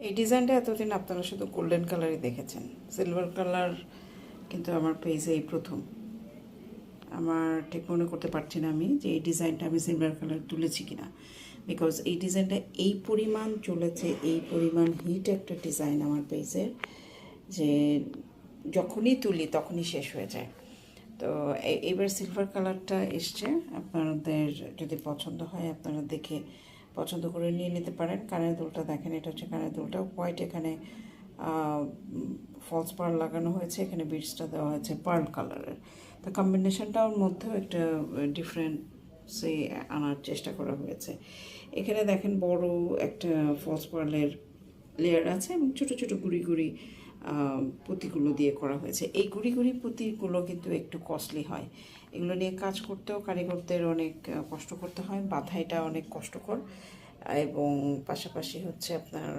এই ডিজাইনটা এতদিন আপনারা শুধু গোল্ডেন কালারই দেখেছেন, সিলভার কালার কিন্তু আমার পেজে এই প্রথম। আমার ঠিক মনে করতে পারছি না আমি যে এই ডিজাইনটা আমি সিলভার কালার তুলেছি কিনা, বিকজ এই ডিজাইনটা এই পরিমাণ চলেছে, এই পরিমাণ হিট একটা ডিজাইন আমার পেজের, যে যখনই তুলি তখনই শেষ হয়ে যায়। তো এবার সিলভার কালারটা এসছে, আপনাদের যদি পছন্দ হয় আপনারা দেখে পছন্দ করে নিয়ে নিতে পারেন। কানের দুলটা দেখেন, এটা হচ্ছে কানের দুলটা হোয়াইট, এখানে ফলস পার্ল লাগানো হয়েছে, এখানে বিটসটা দেওয়া হয়েছে পার্ল কালারের। তো কম্বিনেশনটার মধ্যেও একটা ডিফারেন্সে আনার চেষ্টা করা হয়েছে। এখানে দেখেন বড় একটা ফলস পার্লের লেয়ার আছে এবং ছোটো ছোটো গুড়ি গুড়ি পুঁতিগুলো দিয়ে করা হয়েছে। এই গুড়ি গুড়ি পুঁতিগুলো কিন্তু একটু কস্টলি হয়, এগুলো নিয়ে কাজ করতেও কারিগরদের অনেক কষ্ট করতে হয়, বাঁধাইটা অনেক কষ্টকর, এবং পাশাপাশি হচ্ছে আপনার